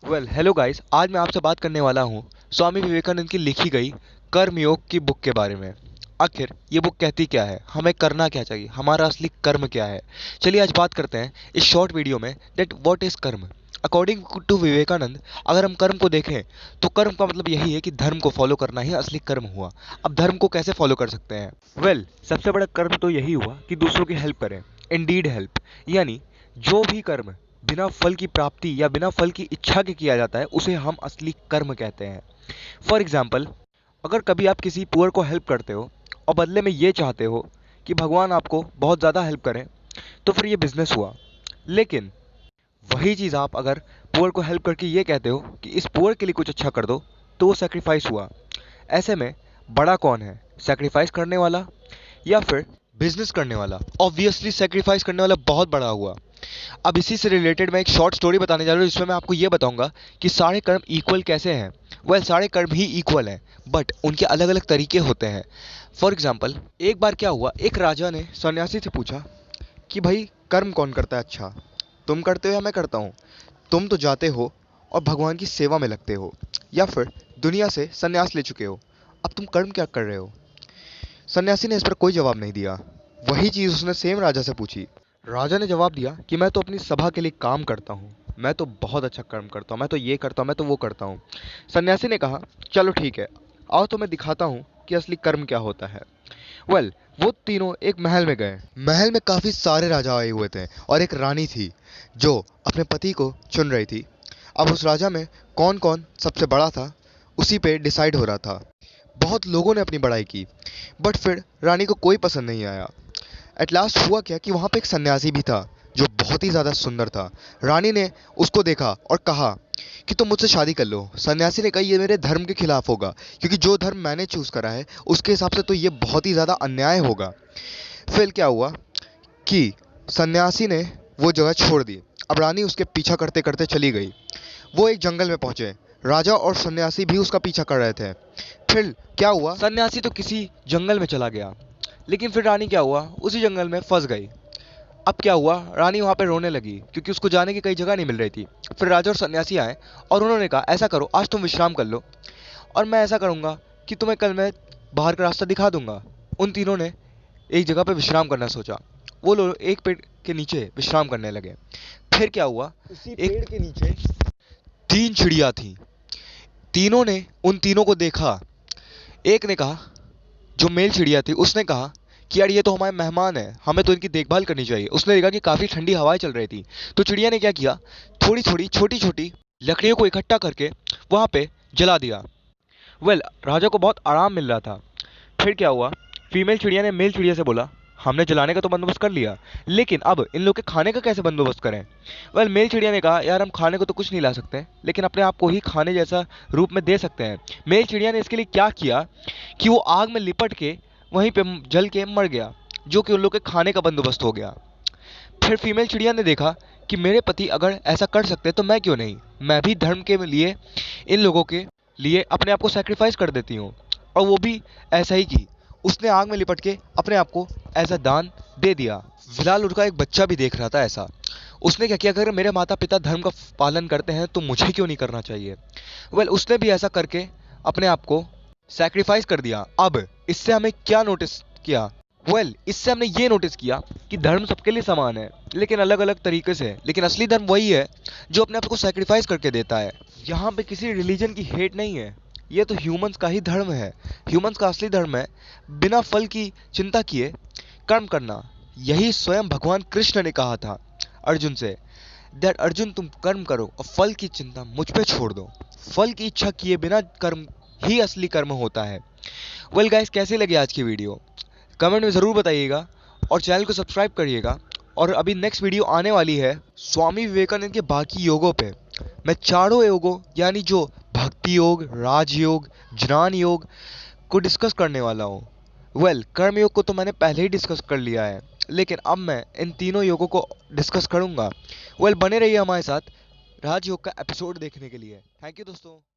Hello guys, आज मैं आपसे बात करने वाला हूँ स्वामी विवेकानंद की लिखी गई कर्मयोग की बुक के बारे में। आखिर ये बुक कहती क्या है, हमें करना क्या चाहिए, हमारा असली कर्म क्या है। चलिए आज बात करते हैं इस शॉर्ट वीडियो में दैट व्हाट इज कर्म। अकॉर्डिंग टू विवेकानंद, अगर हम कर्म को देखें तो कर्म का मतलब यही है कि धर्म को फॉलो करना ही असली कर्म हुआ। अब धर्म को कैसे फॉलो कर सकते हैं? सबसे बड़ा कर्म तो यही हुआ कि दूसरों की हेल्प करें, इंडीड हेल्प। यानी जो भी कर्म बिना फल की प्राप्ति या बिना फल की इच्छा के किया जाता है उसे हम असली कर्म कहते हैं। फॉर एग्जाम्पल, अगर कभी आप किसी पुअर को हेल्प करते हो और बदले में ये चाहते हो कि भगवान आपको बहुत ज़्यादा हेल्प करें, तो फिर ये बिजनेस हुआ। लेकिन वही चीज़ आप अगर पुअर को हेल्प करके ये कहते हो कि इस पुअर के लिए कुछ अच्छा कर दो, तो वो सेक्रीफाइस हुआ। ऐसे में बड़ा कौन है, सेक्रीफाइस करने वाला या फिर बिजनेस करने वाला? ऑब्वियसली सेक्रीफाइस करने वाला बहुत बड़ा हुआ। अब इसी से रिलेटेड मैं एक शॉर्ट स्टोरी बताने जा रहा हूँ जिसमें मैं आपको ये बताऊंगा कि सारे कर्म इक्वल कैसे हैं। सारे कर्म ही इक्वल हैं, बट उनके अलग अलग तरीके होते हैं। फॉर एग्जाम्पल, एक बार क्या हुआ, एक राजा ने सन्यासी से पूछा कि भाई कर्म कौन करता है अच्छा, तुम करते हो या मैं करता हूँ? तुम तो जाते हो और भगवान की सेवा में लगते हो, या फिर दुनिया से सन्यास ले चुके हो, अब तुम कर्म क्या कर रहे हो? सन्यासी ने इस पर कोई जवाब नहीं दिया। वही चीज उसने सेम राजा से पूछी। राजा ने जवाब दिया कि मैं तो अपनी सभा के लिए काम करता हूँ, मैं तो बहुत अच्छा कर्म करता हूँ, मैं तो ये करता हूँ, मैं तो वो करता हूँ। सन्यासी ने कहा, चलो ठीक है, आओ तो मैं दिखाता हूँ कि असली कर्म क्या होता है। वेल वो तीनों एक महल में गए। महल में काफी सारे राजा आए हुए थे और एक रानी थी जो अपने पति को चुन रही थी। अब उस राजा में कौन कौन सबसे बड़ा था उसी पे डिसाइड हो रहा था। बहुत लोगों ने अपनी बड़ाई की, बट फिर रानी को कोई पसंद नहीं आया। एट लास्ट हुआ क्या कि वहाँ पे एक सन्यासी भी था जो बहुत ही ज़्यादा सुंदर था। रानी ने उसको देखा और कहा कि तुम मुझसे शादी कर लो। सन्यासी ने कहा ये मेरे धर्म के खिलाफ होगा, क्योंकि जो धर्म मैंने चूज़ करा है उसके हिसाब से तो ये बहुत ही ज़्यादा अन्याय होगा। फिर क्या हुआ कि सन्यासी ने वो जगह छोड़ दी। अब रानी उसके पीछा करते करते चली गई। वो एक जंगल में पहुंचे। राजा और सन्यासी भी उसका पीछा कर रहे थे। फिर क्या हुआ, सन्यासी तो किसी जंगल में चला गया, लेकिन फिर रानी क्या हुआ, उसी जंगल में फंस गई। अब क्या हुआ, रानी वहां पे रोने लगी क्योंकि उसको जाने की कई जगह नहीं मिल रही थी। फिर राजा और सन्यासी आए और उन्होंने कहा, ऐसा करो आज तुम विश्राम कर लो और मैं ऐसा करूंगा कि तुम्हें कल मैं बाहर का रास्ता दिखा दूंगा। उन तीनों ने एक जगह पे विश्राम करना सोचा। वो लोग एक पेड़ के नीचे विश्राम करने लगे। फिर क्या हुआ, उसी पेड़ के नीचे तीन चिड़िया थी। तीनों ने उन तीनों को देखा। एक ने कहा, जो मेल चिड़िया थी उसने कहा कि यार ये तो हमारे मेहमान है, हमें तो इनकी देखभाल करनी चाहिए। उसने देखा कि काफी ठंडी हवाएं चल रही थी, तो चिड़िया ने क्या किया, थोड़ी थोड़ी छोटी छोटी लकड़ियों को इकट्ठा करके वहां पे जला दिया। राजा को बहुत आराम मिल रहा था। फिर क्या हुआ, फीमेल चिड़िया ने मेल चिड़िया से बोला, हमने जलाने का तो बंदोबस्त कर लिया, लेकिन अब इन लोग के खाने का कैसे बंदोबस्त करें? मेल चिड़िया ने कहा, यार हम खाने को तो कुछ नहीं ला सकते, लेकिन अपने आप को ही खाने जैसा रूप में दे सकते हैं। मेल चिड़िया ने इसके लिए क्या किया कि वो आग में लिपट के वहीं पे जल के मर गया, जो कि उन लोग के खाने का बंदोबस्त हो गया। फिर फीमेल चिड़िया ने देखा कि मेरे पति अगर ऐसा कर सकते तो मैं क्यों नहीं, मैं भी धर्म के लिए इन लोगों के लिए अपने आप को सेक्रीफाइस कर देती हूँ। और वो भी ऐसा ही की, उसने आग में लिपट के अपने आप को एज अ दान दे दिया। फिलहाल उनका एक बच्चा भी देख रहा था ऐसा। उसने क्या किया, अगर मेरे माता पिता धर्म का पालन करते हैं तो मुझे क्यों नहीं करना चाहिए? उसने भी ऐसा करके अपने आप को सैक्रिफाइस कर दिया। अब इससे हमें क्या नोटिस किया? इससे हमने ये नोटिस किया कि धर्म सबके लिए समान है, लेकिन अलग अलग तरीके से है। लेकिन असली धर्म वही है जो अपने आप को सैक्रिफाइस करके देता है। यहाँ पे किसी रिलीजन की हेट नहीं है, ये तो ह्यूमंस का ही धर्म है। ह्यूमंस का असली धर्म है बिना फल की चिंता किए कर्म करना। यही स्वयं भगवान कृष्ण ने कहा था अर्जुन से, दैट अर्जुन तुम कर्म करो और फल की चिंता मुझ पे छोड़ दो। फल की इच्छा किए बिना कर्म ही असली कर्म होता है। गाइस, कैसे लगे आज की वीडियो कमेंट में ज़रूर बताइएगा और चैनल को सब्सक्राइब करिएगा। और अभी नेक्स्ट वीडियो आने वाली है स्वामी विवेकानंद के बाकी योगों पे। मैं चारों योगों यानी जो भक्ति योग, राजयोग, ज्ञान योग को डिस्कस करने वाला हूँ। कर्म योग को तो मैंने पहले ही डिस्कस कर लिया है, लेकिन अब मैं इन तीनों योगों को डिस्कस करूंगा। बने रहिए हमारे साथ राजयोग का एपिसोड देखने के लिए। थैंक यू दोस्तों।